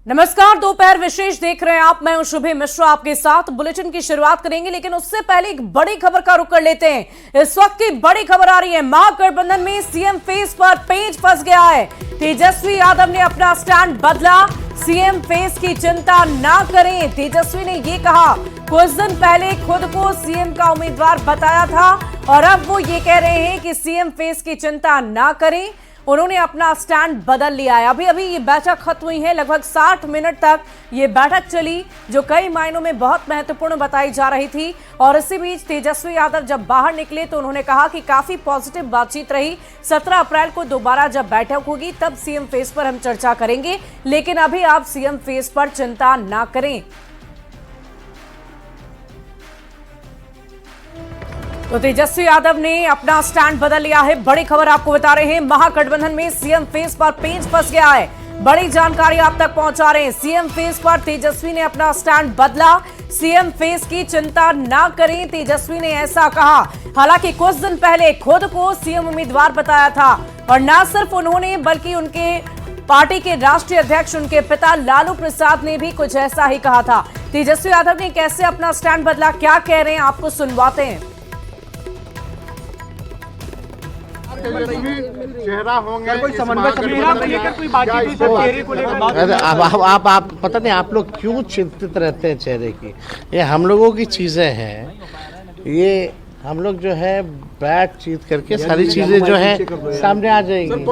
नमस्कार, दोपहर विशेष देख रहे हैं आप। मैं हूं शुभे मिश्रा आपके साथ। बुलेटिन की शुरुआत करेंगे, लेकिन उससे पहले एक बड़ी खबर का रुख कर लेते हैं। इस वक्त की बड़ी खबर आ रही है, महागठबंधन में सीएम फेस पर पेंच फंस गया है। तेजस्वी यादव ने अपना स्टैंड बदला। सीएम फेस की चिंता ना करें, तेजस्वी ने ये कहा। कुछ दिन पहले खुद को सीएम का उम्मीदवार बताया था और अब वो ये कह रहे हैं कि सीएम फेस की चिंता ना करें। उन्होंने अपना स्टैंड बदल लिया है। अभी अभी ये बैठक खत्म हुई है। लगभग 60 मिनट तक ये बैठक चली, जो कई मायनों में बहुत महत्वपूर्ण बताई जा रही थी। और इसी बीच तेजस्वी यादव जब बाहर निकले तो उन्होंने कहा कि काफी पॉजिटिव बातचीत रही। 17 अप्रैल को दोबारा जब बैठक होगी तब सीएम फेस पर हम चर्चा करेंगे, लेकिन अभी आप सीएम फेस पर चिंता ना करें। तो तेजस्वी यादव ने अपना स्टैंड बदल लिया है। बड़ी खबर आपको बता रहे हैं, महागठबंधन में सीएम फेस पर पेंच फंस गया है। बड़ी जानकारी आप तक पहुंचा रहे हैं। सीएम फेस पर तेजस्वी ने अपना स्टैंड बदला। सीएम फेस की चिंता ना करें, तेजस्वी ने ऐसा कहा। हालांकि कुछ दिन पहले खुद को सीएम उम्मीदवार बताया था और न सिर्फ उन्होंने बल्कि उनके पार्टी के राष्ट्रीय अध्यक्ष उनके पिता लालू प्रसाद ने भी कुछ ऐसा ही कहा था। तेजस्वी यादव ने कैसे अपना स्टैंड बदला, क्या कह रहे हैं, आपको सुनवाते हैं। चेहरा होंगे कोई समन्वय को लेकर कोई बातचीत चेहरे को लेकर आप पता नहीं आप लोग क्यों चिंतित रहते हैं चेहरे की। ये हम लोगों की चीजें हैं। ये हम लोग जो है बातचीत करके सारी चीजें जो है सामने आ जाएंगी।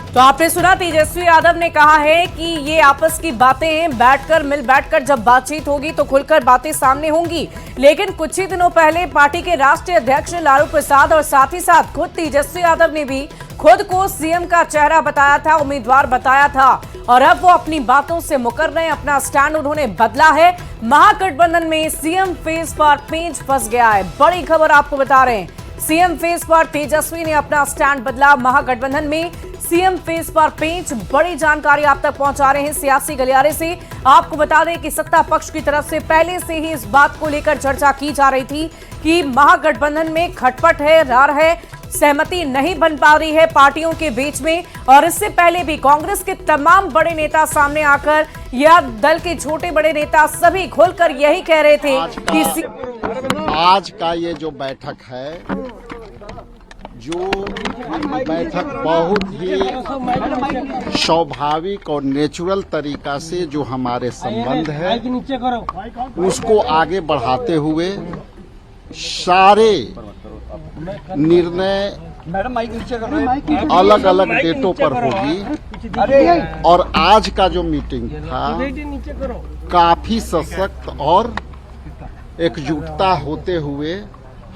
तो आपने सुना, तेजस्वी यादव ने कहा है कि ये आपस की बातें हैं। बैठकर जब बातचीत होगी तो खुलकर बातें सामने होंगी। लेकिन कुछ ही दिनों पहले पार्टी के राष्ट्रीय अध्यक्ष लालू प्रसाद और साथ ही साथ खुद तेजस्वी यादव ने भी खुद को सीएम का चेहरा बताया था, उम्मीदवार बताया था। और अब वो अपनी बातों से मुकर रहे हैं। अपना स्टैंड उन्होंने बदला है। महागठबंधन में सीएम फेस पर पेंच फंस गया है। बड़ी खबर आपको बता रहे हैं, सीएम फेस पर तेजस्वी ने अपना स्टैंड बदला। महागठबंधन में सीएम फेस पर पेंच। बड़ी जानकारी आप तक पहुंचा रहे हैं सियासी गलियारे से। आपको बता दें कि सत्ता पक्ष की तरफ से पहले से ही इस बात को लेकर चर्चा की जा रही थी कि महागठबंधन में खटपट है, रार है, सहमति नहीं बन पा रही है पार्टियों के बीच में। और इससे पहले भी कांग्रेस के तमाम बड़े नेता सामने आकर या दल के छोटे बड़े नेता सभी खुलकर यही कह रहे थे कि आज का ये जो बैठक है, जो बैठक बहुत ही स्वाभाविक और नेचुरल तरीका से जो हमारे संबंध है उसको आगे बढ़ाते हुए सारे निर्णय अलग अलग डेटों पर होगी। और आज का जो मीटिंग था काफी सशक्त और एकजुटता होते हुए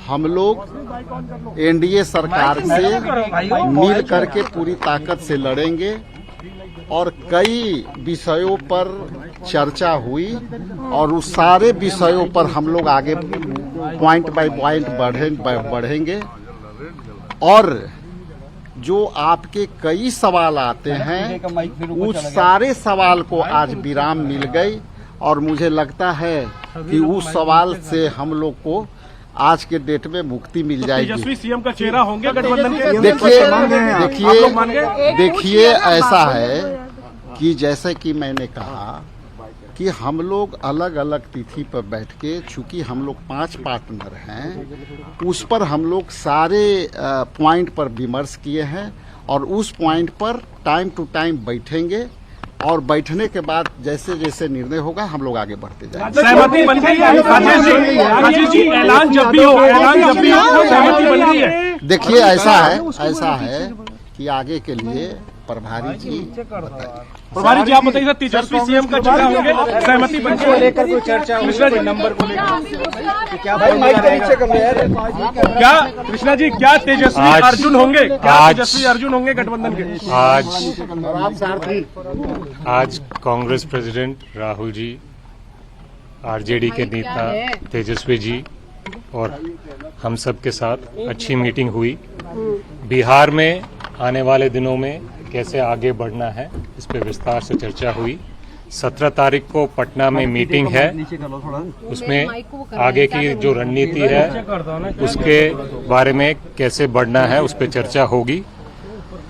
हम लोग एनडीए सरकार से मिल करके पूरी ताकत से लड़ेंगे। और कई विषयों पर चर्चा हुई और उस सारे विषयों पर हम लोग आगे पॉइंट बाय पॉइंट बढ़ेंगे। और जो आपके कई सवाल आते हैं उस सारे सवाल को आज विराम मिल गई और मुझे लगता है कि उस सवाल से हम लोग को आज के डेट में मुक्ति मिल जाएगी। तेजस्वी सीएम का चेहरा होंगे गठबंधन के? देखिए ऐसा है कि जैसे कि मैंने कहा कि हम लोग अलग अलग तिथि पर बैठ के, चूंकि हम लोग 5 पार्टनर हैं, उस पर हम लोग सारे पॉइंट पर विमर्श किए हैं और उस पॉइंट पर टाइम टू टाइम बैठेंगे। और बैठने के बाद जैसे जैसे निर्णय होगा हम लोग आगे बढ़ते जाएंगे। सहमति बन गई है राजेश जी, ऐलान जब भी हो सहमति बन गई है। देखिए ऐसा है कि आगे के लिए प्रभारी जी आप बताइए सर, तेजस्वी सीएम का चेहरा होंगे, सहमति बन गई लेकर कोई चर्चा नंबर को लेकर क्या कृष्णा जी, क्या तेजस्वी अर्जुन होंगे, तेजस्वी अर्जुन होंगे गठबंधन के? आज कांग्रेस प्रेसिडेंट राहुल जी, आरजेडी के नेता तेजस्वी जी और हम सब के साथ अच्छी मीटिंग हुई। बिहार में आने वाले दिनों में कैसे आगे बढ़ना है इस पे विस्तार से चर्चा हुई। 17 तारीख को पटना में मीटिंग है, उसमें आगे की जो रणनीति है उसके बारे में कैसे बढ़ना है उस पर चर्चा होगी।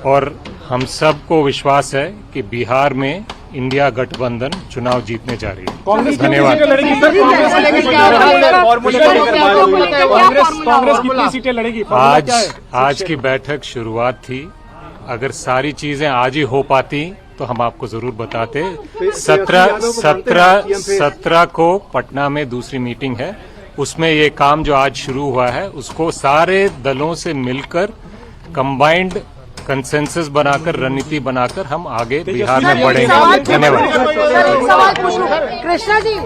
और हम सबको विश्वास है कि बिहार में इंडिया गठबंधन चुनाव जीतने जा रही है। धन्यवाद। कांग्रेस कितनी सीटें लड़ेगी? आज की बैठक शुरुआत थी, अगर सारी चीजें आज ही हो पाती तो हम आपको जरूर बताते। 17 को पटना में दूसरी मीटिंग है, उसमें ये काम जो आज शुरू हुआ है उसको सारे दलों से मिलकर कंबाइंड कंसेंसस बनाकर रणनीति बनाकर हम आगे बिहार में बढ़ेंगे। धन्यवाद। कृष्णा जी,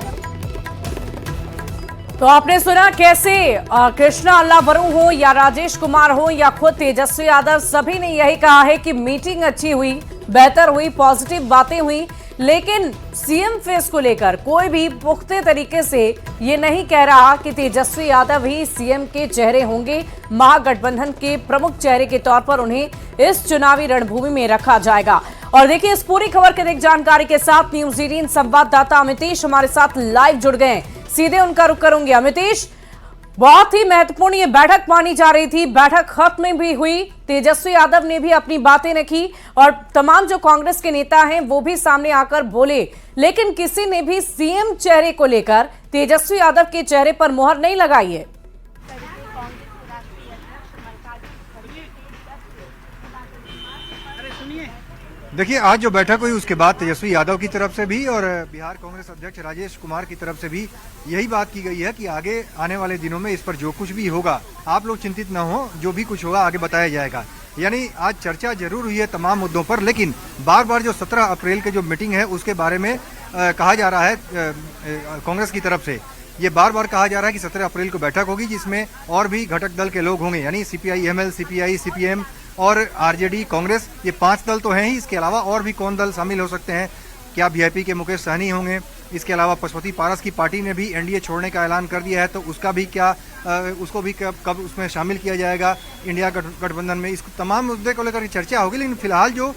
तो आपने सुना कैसे कृष्णा अल्लावरू हो या राजेश कुमार हो या खुद तेजस्वी यादव, सभी ने यही कहा है कि मीटिंग अच्छी हुई, बेहतर हुई, पॉजिटिव बातें हुई, लेकिन सीएम फेस को लेकर कोई भी पुख्ते तरीके से ये नहीं कह रहा कि तेजस्वी यादव ही सीएम के चेहरे होंगे। महागठबंधन के प्रमुख चेहरे के तौर पर उन्हें इस चुनावी रणभूमि में रखा जाएगा। और देखिए, इस पूरी खबर की अधिक जानकारी के साथ न्यूज 18 संवाददाता अमितेश हमारे साथ लाइव जुड़ गए। सीधे उनका रुख करूंगी। अमितेश, बहुत ही महत्वपूर्ण ये बैठक मानी जा रही थी, बैठक खत्म भी हुई, तेजस्वी यादव ने भी अपनी बातें रखी और तमाम जो कांग्रेस के नेता हैं वो भी सामने आकर बोले, लेकिन किसी ने भी सीएम चेहरे को लेकर तेजस्वी यादव के चेहरे पर मुहर नहीं लगाई है। देखिए, आज जो बैठक हुई उसके बाद तेजस्वी यादव की तरफ से भी और बिहार कांग्रेस अध्यक्ष राजेश कुमार की तरफ से भी यही बात की गई है कि आगे आने वाले दिनों में इस पर जो कुछ भी होगा आप लोग चिंतित न हो, जो भी कुछ होगा आगे बताया जाएगा। यानी आज चर्चा जरूर हुई है तमाम मुद्दों पर, लेकिन बार बार जो 17 अप्रैल के जो मीटिंग है उसके बारे में कहा जा रहा है कांग्रेस की तरफ से, ये बार बार कहा जा रहा है कि 17 अप्रैल को बैठक होगी जिसमें और भी घटक दल के लोग होंगे, यानी सीपीआई एमएल, सीपीआई, सीपीएम और आरजेडी, कांग्रेस, ये 5 दल तो हैं ही। इसके अलावा और भी कौन दल शामिल हो सकते हैं? क्या वीआईपी के मुकेश सहनी होंगे? इसके अलावा पशुपति पारस की पार्टी ने भी एनडीए छोड़ने का ऐलान कर दिया है, तो उसका भी उसको भी कब उसमें शामिल किया जाएगा इंडिया गठबंधन में? इसको तमाम मुद्दे को लेकर चर्चा होगी। लेकिन फिलहाल जो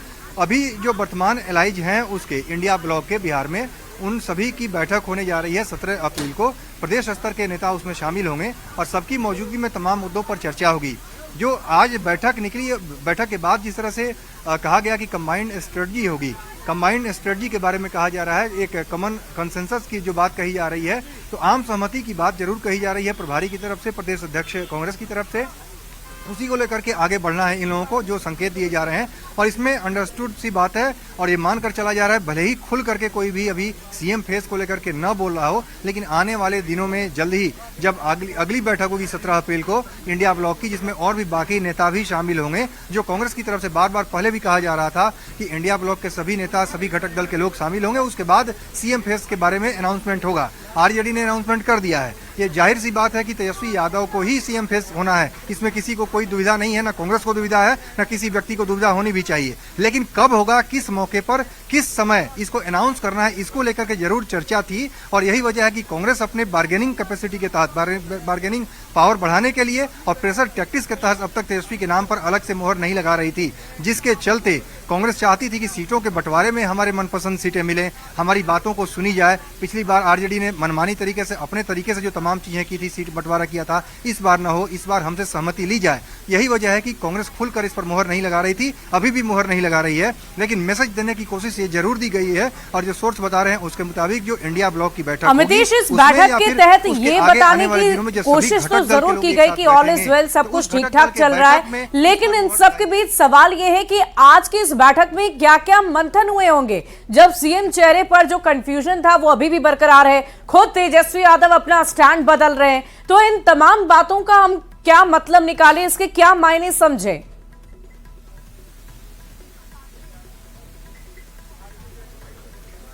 वर्तमान एलाइज हैं उसके इंडिया ब्लॉक के बिहार में, उन सभी की बैठक होने जा रही है 17 अप्रैल को। प्रदेश स्तर के नेता उसमें शामिल होंगे और सबकी मौजूदगी में तमाम मुद्दों पर चर्चा होगी। जो आज बैठक निकली, बैठक के बाद जिस तरह से कहा गया कि कंबाइंड स्ट्रेटजी होगी, कंबाइंड स्ट्रेटजी के बारे में कहा जा रहा है, एक कॉमन कंसेंसस की जो बात कही जा रही है, तो आम सहमति की बात जरूर कही जा रही है प्रभारी की तरफ से, प्रदेश अध्यक्ष कांग्रेस की तरफ से। उसी को लेकर के आगे बढ़ना है इन लोगों को, जो संकेत दिए जा रहे हैं। और इसमें अंडरस्टूड सी बात है और ये मानकर चला जा रहा है, भले ही खुल करके कोई भी अभी सीएम फेस को लेकर के न बोल रहा हो, लेकिन आने वाले दिनों में जल्द ही जब अगली बैठक होगी 17 अप्रैल को इंडिया ब्लॉक की, जिसमें और भी बाकी नेता भी शामिल होंगे, जो कांग्रेस की तरफ से बार बार पहले भी कहा जा रहा था कि इंडिया ब्लॉक के सभी नेता, सभी घटक दल के लोग शामिल होंगे। उसके बाद सीएम फेस के बारे में अनाउंसमेंट होगा। आरजेडी ने अनाउंसमेंट कर दिया है। ये जाहिर सी बात है कि तेजस्वी यादव को ही सीएम फेस होना है, इसमें किसी को कोई दुविधा नहीं है, ना कांग्रेस को दुविधा है, ना किसी व्यक्ति को दुविधा होनी भी चाहिए। लेकिन कब होगा, किस मौके पर, किस समय इसको अनाउंस करना है, इसको लेकर के जरूर चर्चा थी। और यही वजह है कि कांग्रेस अपने बार्गेनिंग कैपेसिटी के तहत, बार्गेनिंग पावर बढ़ाने के लिए और प्रेशर टैक्टिक्स के तहत अब तक तेजस्वी के नाम पर अलग से मोहर नहीं लगा रही थी, जिसके चलते कांग्रेस चाहती थी कि सीटों के बंटवारे में हमारे मनपसंद सीटें मिलें, हमारी बातों को सुनी जाए। पिछली बार आरजेडी ने मनमानी तरीके से, अपने तरीके से जो तमाम चीजें की थी, सीट बंटवारा किया था, इस बार न हो, इस बार हमसे सहमति ली जाए। यही वजह है कि कांग्रेस खुलकर इस पर मोहर नहीं लगा रही थी, अभी भी मोहर नहीं लगा रही है, लेकिन मैसेज देने की कोशिश ये जरूर दी गई है। और जो सोर्स बता रहे हैं उसके मुताबिक जो इंडिया ब्लॉक की बैठक, अमितेश, इस बैठक के तहत ये बताने की कोशिश तो जरूर की गई कि ऑल इज वेल, सब कुछ ठीक ठाक चल रहा है, लेकिन इन सब के बीच सवाल ये है कि आज की इस बैठक में क्या क्या मंथन हुए होंगे, जब सीएम चेहरे पर जो कंफ्यूजन था वो अभी भी बरकरार है, खुद तेजस्वी यादव अपना स्टैंड बदल रहे हैं। तो इन तमाम बातों का हम क्या मतलब निकालें, इसके क्या मायने समझें?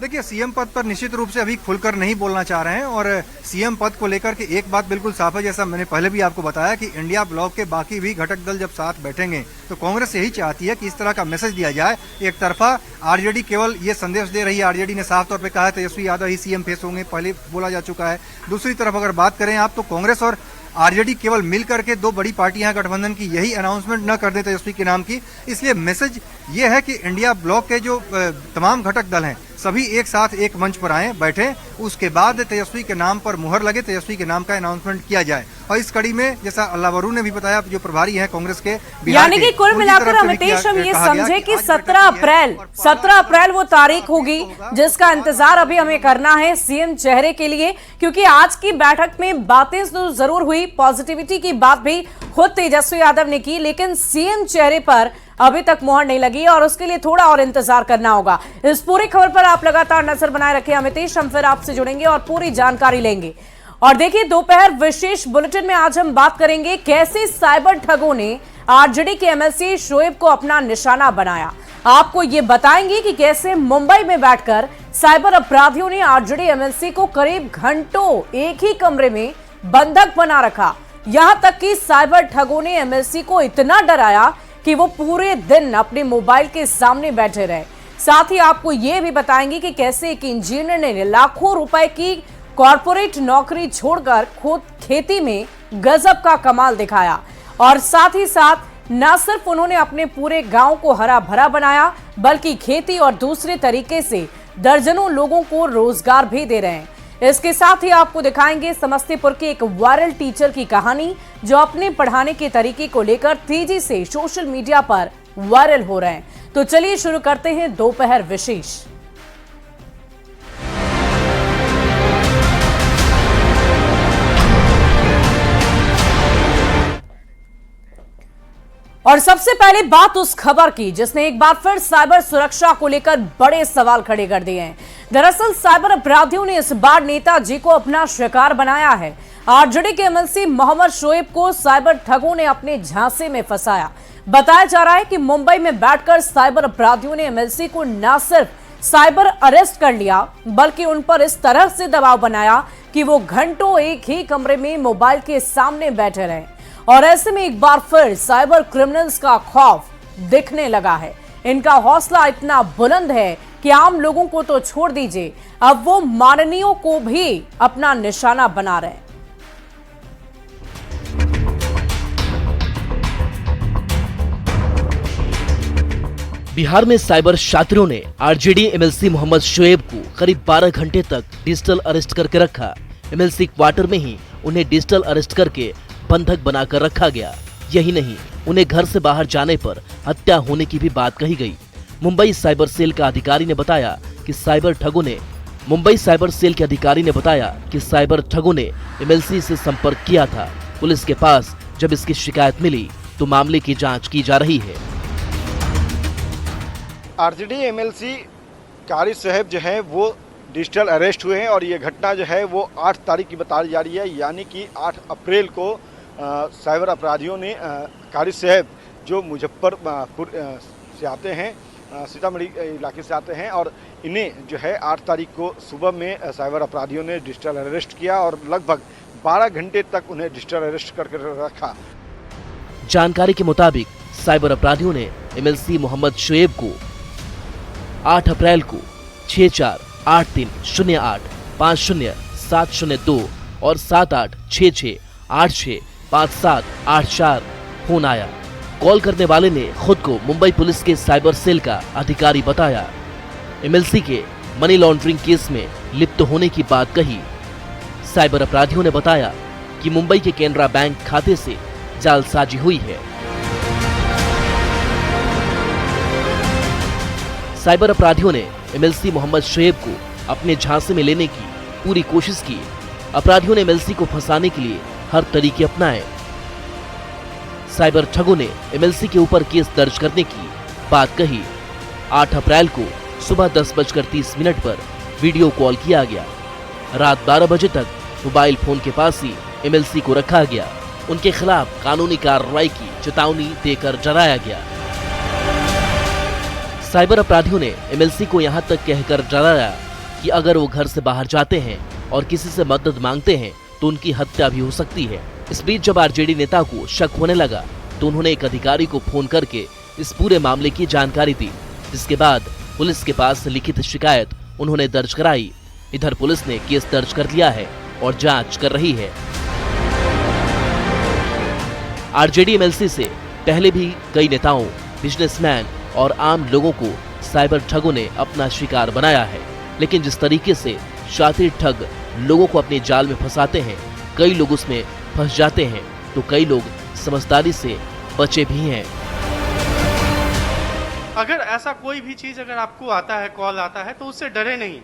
देखिए, सीएम पद पर निश्चित रूप से अभी खुलकर नहीं बोलना चाह रहे हैं और सीएम पद को लेकर के एक बात बिल्कुल साफ है, जैसा मैंने पहले भी आपको बताया कि इंडिया ब्लॉक के बाकी भी घटक दल जब साथ बैठेंगे तो कांग्रेस यही चाहती है कि इस तरह का मैसेज दिया जाए। एक तरफा आरजेडी केवल ये संदेश दे रही है, आरजेडी ने साफ तौर पर कहा है तेजस्वी यादव ही सीएम फेस होंगे, पहले बोला जा चुका है। दूसरी तरफ अगर बात करें आप, तो कांग्रेस और आरजेडी केवल मिल करके, दो बड़ी पार्टियां गठबंधन की, यही अनाउंसमेंट न कर दे तेजस्वी के नाम की। इसलिए मैसेज ये है कि इंडिया ब्लॉक के जो तमाम घटक दल हैं, सभी एक साथ एक मंच पर आए, बैठे, उसके बाद तेजस्वी के नाम पर मुहर लगे, तेजस्वी के नाम का अनाउंसमेंट किया जाए। और इस कड़ी में जैसा अल्लावरू ने भी बताया, जो प्रभारी है कांग्रेस के बिहार यानी कि कुल मिलाकर अमितेश हम ये समझे कि 17 अप्रैल वो तारीख होगी जिसका इंतजार अभी हमें करना है सीएम चेहरे के लिए, क्योंकि आज की बैठक में बातें तो जरूर हुई, पॉजिटिविटी की बात भी खुद तेजस्वी यादव ने की, लेकिन सीएम चेहरे पर अभी तक मुहर नहीं लगी और उसके लिए थोड़ा और इंतजार करना होगा। इस पूरी खबर पर आप लगातार नजर बनाए रखें अमितेश, हम फिर आपसे जुड़ेंगे और पूरी जानकारी लेंगे। और देखिए, दोपहर विशेष बुलेटिन में आज हम बात करेंगे कैसे साइबर ठगों ने आरजेडी के एमएलसी शोएब को अपना निशाना बनाया। आपको ये बताएंगे कि कैसे मुंबई में बैठकर साइबर अपराधियों ने आरजेडी एमएलसी को करीब घंटों एक ही कमरे में बंधक बना रखा। यहां तक कि साइबर ठगों ने एमएलसी को इतना डराया कि वो पूरे दिन अपने मोबाइल के सामने बैठे रहे। साथ ही आपको ये भी बताएंगे कि कैसे एक इंजीनियर ने लाखों रुपए की कॉर्पोरेट नौकरी छोड़कर खुद खेती में गजब का कमाल दिखाया। और साथ ही साथ न सिर्फ उन्होंने अपने पूरे गांव को हरा भरा बनाया, बल्कि खेती और दूसरे तरीके से दर्जनों लोगों को रोजगार भी दे रहे हैं। इसके साथ ही आपको दिखाएंगे समस्तीपुर के एक वायरल टीचर की कहानी, जो अपने पढ़ाने के तरीके को लेकर तेजी से सोशल मीडिया पर वायरल हो रहे हैं। तो चलिए शुरू करते हैं दोपहर विशेष। और सबसे पहले बात उस खबर की जिसने एक बार फिर साइबर सुरक्षा को लेकर बड़े सवाल खड़े कर दिए हैं। दरअसल साइबर अपराधियों ने इस बार नेताजी को अपना शिकार बनाया है। आरजेडी के एमएलसी मोहम्मद शोएब को साइबर ठगों ने अपने झांसे में फंसाया। बताया जा रहा है कि मुंबई में बैठकर साइबर अपराधियों ने एमएलसी को न सिर्फ साइबर अरेस्ट कर लिया, बल्कि उन पर इस तरह से दबाव बनाया कि वो घंटों एक ही कमरे में मोबाइल के सामने बैठे रहे। और ऐसे में एक बार फिर साइबर क्रिमिनल्स का खौफ दिखने लगा है। इनका हौसला इतना बुलंद है कि आम लोगों को तो छोड़ दीजिए, अब वो माननीयों को भी अपना निशाना बना रहे हैं। बिहार में साइबर शातिरों ने आरजेडी एमएलसी मोहम्मद शोएब को करीब 12 घंटे तक डिजिटल अरेस्ट करके रखा। एमएलसी क्वार्टर में ही उन्हें डिजिटल अरेस्ट करके बंधक बनाकर रखा गया। यही नहीं, उन्हें घर से बाहर जाने पर हत्या होने की भी बात कही गई। मुंबई साइबर सेल के अधिकारी ने बताया कि साइबर ठगों ने एमएलसी से संपर्क किया था। पुलिस के पास जब इसकी शिकायत मिली तो मामले की जांच की जा रही है। आरजेडी एमएलसी कारी साहब जो है वो डिजिटल अरेस्ट हुए हैं और ये घटना जो है वो 8 तारीख की बताई जा रही है, यानी कि 8 अप्रैल को साइबर अपराधियों ने कारी साहब जो मुजफ्फरपुर से आते हैं, सीतामढ़ी इलाके से आते हैं, और इन्हें जो है 8 तारीख को सुबह में साइबर अपराधियों ने डिजिटल अरेस्ट किया और लगभग 12 घंटे तक उन्हें डिजिटल अरेस्ट करके रखा। जानकारी के मुताबिक साइबर अपराधियों ने एमएलसी मोहम्मद शोएब को 8 अप्रैल को 648308500702 और 7866865784 फोन आया। कॉल करने वाले ने खुद को मुंबई पुलिस के साइबर सेल का अधिकारी बताया। एमएलसी के मनी लॉन्ड्रिंग केस में लिप्त होने की बात कही। साइबर अपराधियों ने बताया कि मुंबई के केनरा बैंक खाते से जालसाजी हुई है। साइबर अपराधियों ने एमएलसी मोहम्मद शोएब को अपने झांसे में लेने की पूरी कोशिश की। अपराधियों ने एमएलसी को फंसाने के लिए हर तरीके अपनाए। साइबर ठगों ने एमएलसी के ऊपर केस दर्ज करने की बात कही। 8 अप्रैल को सुबह 10:30 पर वीडियो कॉल किया गया। रात 12 बजे तक मोबाइल फोन के पास ही एमएलसी को रखा गया। उनके खिलाफ कानूनी कार्रवाई की चेतावनी देकर डराया गया। साइबर अपराधियों ने एमएलसी को यहां तक कहकर डराया कि अगर वो घर से बाहर जाते हैं और किसी से मदद मांगते हैं तो उनकी हत्या भी हो सकती है। इस बीच जब आरजेडी नेता को शक होने लगा तो उन्होंने एक अधिकारी को फोन करके इस पूरे मामले की जानकारी दी, जिसके बाद पुलिस के पास लिखित शिकायत उन्होंने दर्ज कराई। इधर पुलिस ने केस दर्ज कर लिया है और जांच कर रही है। आरजेडी एमएलसी से पहले भी कई नेताओं, बिजनेसमैन और आम लोगों को साइबर ठगों ने अपना शिकार बनाया है। लेकिन जिस तरीके से शातिर ठग लोगों को अपने जाल में फंसाते हैं, कई लोग उसमें फंस जाते हैं तो कई लोग समझदारी से बचे भी हैं। अगर ऐसा कोई भी चीज़ अगर आपको आता है, कॉल आता है, तो उससे डरे नहीं।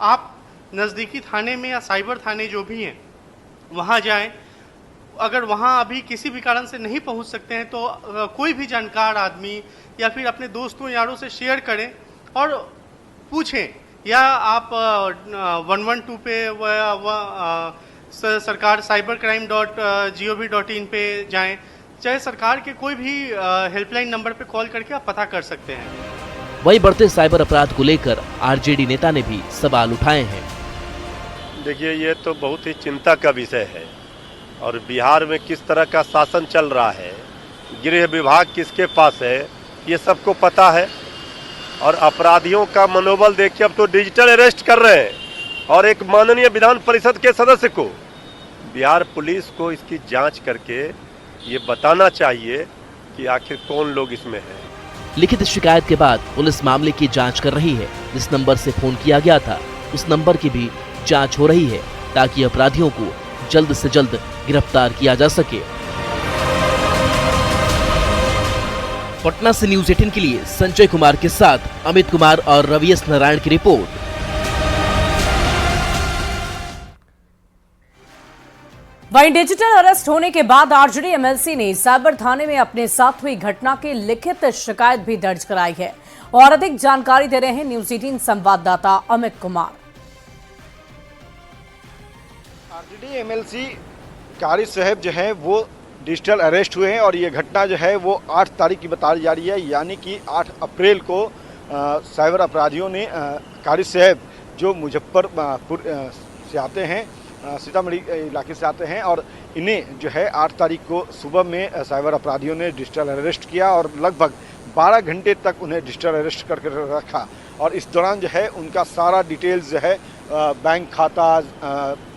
आप नज़दीकी थाने में या साइबर थाने जो भी हैं वहाँ जाएं। अगर वहाँ अभी किसी भी कारण से नहीं पहुँच सकते हैं तो कोई भी जानकार आदमी या फिर अपने दोस्तों यारों से शेयर करें और पूछें, या आप 112 पे सरकार cybercrime.gov.in पे जाएं, चाहे सरकार के कोई भी हेल्पलाइन नंबर पे कॉल करके आप पता कर सकते हैं। वहीं बढ़ते साइबर अपराध को लेकर आरजेडी नेता ने भी सवाल उठाए हैं। देखिए, ये तो बहुत ही चिंता का विषय है और बिहार में किस तरह का शासन चल रहा है, गृह विभाग किसके पास है, ये सबको पता है। और अपराधियों का मनोबल देखिए, अब तो डिजिटल अरेस्ट कर रहे हैं और एक माननीय विधान परिषद के सदस्य को। बिहार पुलिस को इसकी जांच करके ये बताना चाहिए कि आखिर कौन लोग इसमें हैं। लिखित शिकायत के बाद पुलिस मामले की जांच कर रही है। जिस नंबर से फोन किया गया था उस नंबर की भी जांच हो रही है ताकि अपराधियों को जल्द से जल्द गिरफ्तार किया जा सके। पटना से न्यूज़ 18 के लिए संजय कुमार के साथ अमित कुमार और रविएस नारायण की रिपोर्ट। वहीं डिजिटल अरेस्ट होने के बाद आरजेडी एमएलसी ने साइबर थाने में अपने साथ हुई घटना की लिखित शिकायत भी दर्ज कराई है। और अधिक जानकारी दे रहे हैं न्यूज़ 18 संवाददाता अमित कुमार। आरजेडी एमएलसी कारी साहब जो है वो डिजिटल अरेस्ट हुए हैं और ये घटना जो है वो 8 तारीख की बताई जा रही है, यानी कि 8 अप्रैल को साइबर अपराधियों ने कारी साहब जो मुजफ्फरपुर से आते हैं, सीतामढ़ी इलाके से आते हैं, और इन्हें जो है 8 तारीख को सुबह में साइबर अपराधियों ने डिजिटल अरेस्ट किया और लगभग 12 घंटे तक उन्हें डिजिटल अरेस्ट करके रखा। और इस दौरान जो है उनका सारा डिटेल्स जो है बैंक खाता,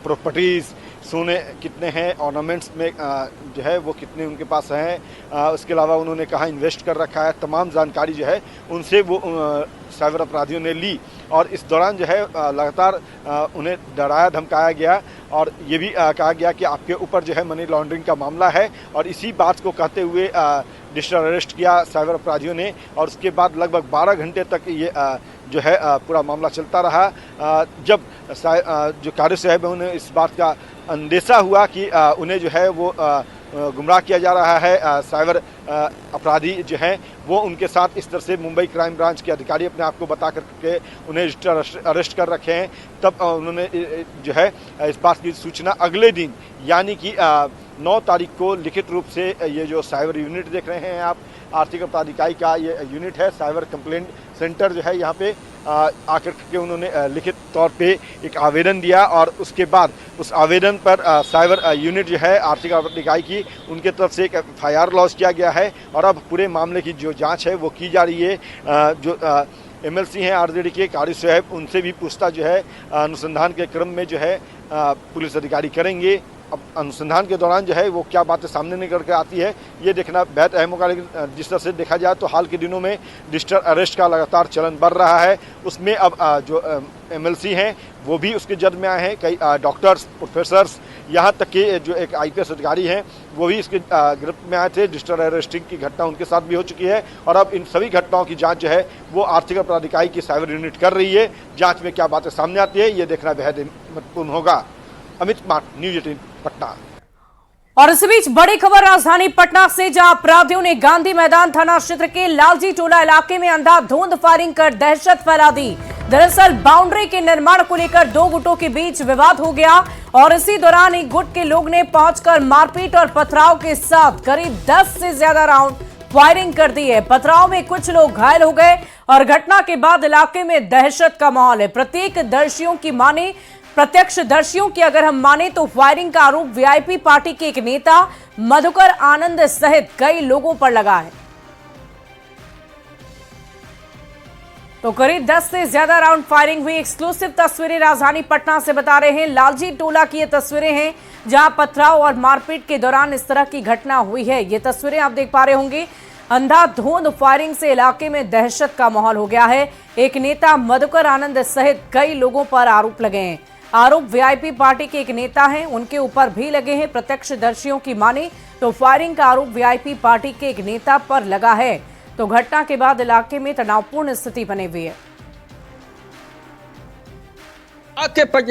प्रॉपर्टीज़, सोने कितने हैं, ऑर्नामेंट्स में जो है वो कितने उनके पास हैं, उसके अलावा उन्होंने कहाँ इन्वेस्ट कर रखा है, तमाम जानकारी जो है उनसे वो साइबर अपराधियों ने ली। और इस दौरान जो है लगातार उन्हें डराया धमकाया गया और ये भी कहा गया कि आपके ऊपर जो है मनी लॉन्ड्रिंग का मामला है, और इसी बात को कहते हुए डिजिटल अरेस्ट किया साइबर अपराधियों ने। और उसके बाद लगभग 12 घंटे तक ये जो है पूरा मामला चलता रहा। जब जो कारी साहब है उन्हें इस बात का अंदेशा हुआ कि उन्हें जो है वो गुमराह किया जा रहा है, साइबर अपराधी जो हैं वो उनके साथ इस तरह से मुंबई क्राइम ब्रांच के अधिकारी अपने आप को बता करके उन्हें डिजिटल अरेस्ट कर रखे हैं, तब उन्होंने जो है इस बात की सूचना अगले दिन यानी कि 9 तारीख को लिखित रूप से ये जो साइबर यूनिट देख रहे हैं आप, आर्थिक अपराध इकाई का ये यूनिट है, साइबर कंप्लेंट सेंटर जो है यहाँ पे आकर के उन्होंने लिखित तौर पे एक आवेदन दिया और उसके बाद उस आवेदन पर साइबर यूनिट जो है आर्थिक अपराध इकाई की उनके तरफ से एक FIR लॉन्च किया गया है और अब पूरे मामले की जो जांच है वो की जा रही है। जो MLC हैं आरजेडी के कारी साहब, उनसे भी पूछताछ जो है अनुसंधान के क्रम में जो है पुलिस अधिकारी करेंगे। अब अनुसंधान के दौरान जो है वो क्या बातें सामने निकल कर आती है ये देखना बेहद अहम होगा। लेकिन जिस तरह से देखा जाए तो हाल के दिनों में डिजिटल अरेस्ट का लगातार चलन बढ़ रहा है, उसमें अब जो MLC हैं वो भी उसके जद में आए हैं। कई डॉक्टर्स, प्रोफेसर्स, यहाँ तक कि जो एक IPS अधिकारी हैं वो भी इसके गिरफ्त में आए थे। डिजिटल अरेस्टिंग की घटना उनके साथ भी हो चुकी है और अब इन सभी घटनाओं की जांच जो है वो आर्थिक अपराध इकाई की साइबर यूनिट कर रही है। जांच में क्या बातें सामने आती है ये देखना बेहद महत्वपूर्ण होगा। अमित कुमार, न्यूज़ 18 पटना। और इसी बीच बड़ी खबर राजधानी पटना से, जहां अपराधियों ने गांधी मैदान थाना क्षेत्र के लालजी टोला इलाके में अंधाधुंध फायरिंग कर दहशत फैला दी। दरअसल बाउंड्री के निर्माण को लेकर 2 गुटों के बीच विवाद हो गया और इसी दौरान एक गुट के लोग ने पहुंचकर मारपीट और पथराव के साथ करीब 10 से ज्यादा राउंड फायरिंग कर दी है। पथराव में कुछ लोग घायल हो गए और घटना के बाद इलाके में दहशत का माहौल है। प्रत्यक्षदर्शियों की अगर हम माने तो फायरिंग का आरोप VIP पार्टी के एक नेता मधुकर आनंद सहित कई लोगों पर लगा है। तो करीब 10 से ज्यादा राउंड फायरिंग हुई। एक्सक्लूसिव तस्वीरें राजधानी पटना से बता रहे हैं। लालजी टोला की ये तस्वीरें हैं जहां पथराव और मारपीट के दौरान इस तरह की घटना हुई है। ये तस्वीरें आप देख पा रहे होंगे। अंधाधुंध फायरिंग से इलाके में दहशत का माहौल हो गया है। एक नेता मधुकर आनंद सहित कई लोगों पर आरोप लगे हैं। आरोप वीआईपी पार्टी के एक नेता हैं, उनके ऊपर भी लगे हैं। प्रत्यक्षदर्शियों की माने तो फायरिंग का आरोप वीआईपी पार्टी के एक नेता पर लगा है। तो घटना के बाद इलाके में तनावपूर्ण स्थिति बनी हुई है।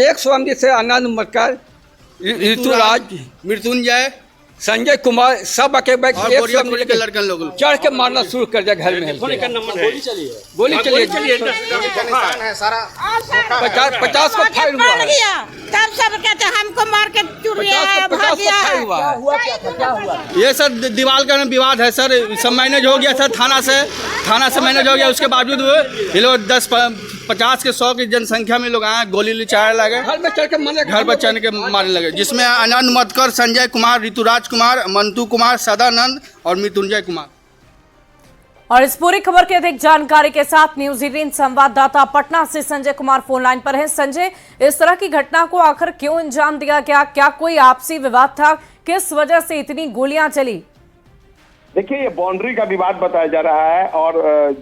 एक स्वामी से आनंद मकर, ऋतुराज, मृत्युंजय, संजय कुमार सब के बैठ एक लड़के लोग चढ़ के मारना शुरू कर दिया। घर में गोली चली है 50 को फायर हुआ है। तब सब कहते हमको मार के चुर गया है। ये सर दीवार का विवाद है सर, सब मैनेज हो गया सर, थाना से मैनेज हो गया। उसके बावजूद ये लोग 10-50 के 100 की जनसंख्या में लोग आए, गोली चढ़ने लगे, घर पर चढ़ के मारने लगे, जिसमें आनंद मटकर, संजय कुमार, ऋतुराज कुमार, मंतू कुमार, सदानंद और मृत्युंजय कुमार। और इस पूरी खबर की अधिक जानकारी के साथ न्यूज 18 संवाददाता पटना से संजय कुमार फोन लाइन पर हैं। संजय, इस तरह की घटना को आखिर क्यों अंजाम दिया गया? क्या कोई आपसी विवाद था? किस वजह से इतनी गोलियां चली? देखिए, ये बाउंड्री का विवाद बताया जा रहा है और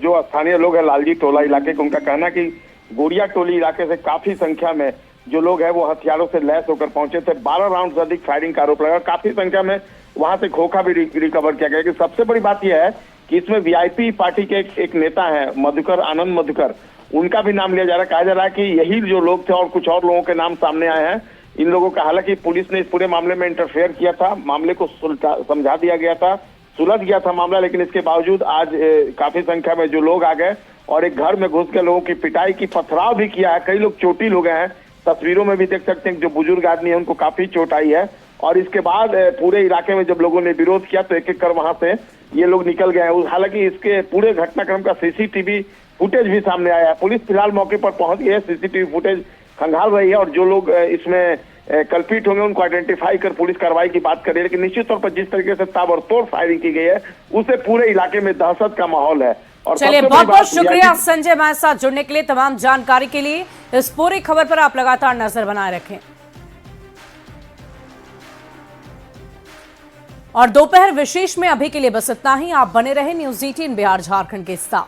जो स्थानीय लोग हैं लालजी टोला इलाके के, उनका कहना कि गोरिया टोली इलाके से काफी संख्या में जो लोग हैं वो हथियारों से लैस होकर पहुंचे थे। 12 राउंड से अधिक फायरिंग का आरोप लगा। काफी संख्या में वहां से खोखा भी रिकवर किया गया। कि सबसे बड़ी बात यह है कि इसमें वीआईपी पार्टी के एक नेता है मधुकर, आनंद मधुकर, उनका भी नाम लिया जा रहा है। कहा जा रहा है कि यही जो लोग थे और कुछ और लोगों के नाम सामने आए हैं इन लोगों का। हालांकि पुलिस ने इस पूरे मामले में इंटरफेयर किया था, मामले को समझा दिया गया था, सुलझ गया था मामला, लेकिन इसके बावजूद आज काफी संख्या में जो लोग आ गए और एक घर में घुस के लोगों की पिटाई की, पथराव भी किया है। कई लोग चोटिल हो गए हैं, तस्वीरों में भी देख सकते हैं। जो बुजुर्ग आदमी है उनको काफी चोट आई है। और इसके बाद पूरे इलाके में जब लोगों ने विरोध किया तो एक एक कर वहां से ये लोग निकल गए हैं। हालांकि इसके पूरे घटनाक्रम का सीसीटीवी फुटेज भी सामने आया है। पुलिस फिलहाल मौके पर पहुंच गई है, सीसीटीवी फुटेज खंगाल रही है और जो लोग इसमें कल्पित होंगे उनको आइडेंटिफाई कर पुलिस कार्रवाई की बात कर रही है। लेकिन निश्चित तौर पर जिस तरीके से ताबड़तोड़ फायरिंग की गई है उससे पूरे इलाके में दहशत का माहौल है। और चलिए, बहुत बहुत शुक्रिया संजय हमारे साथ जुड़ने के लिए, तमाम जानकारी के लिए। इस पूरी खबर पर आप लगातार नजर बनाए रखें। और दोपहर विशेष में अभी के लिए बस इतना ही। आप बने रहे न्यूज 18 बिहार झारखंड के साथ।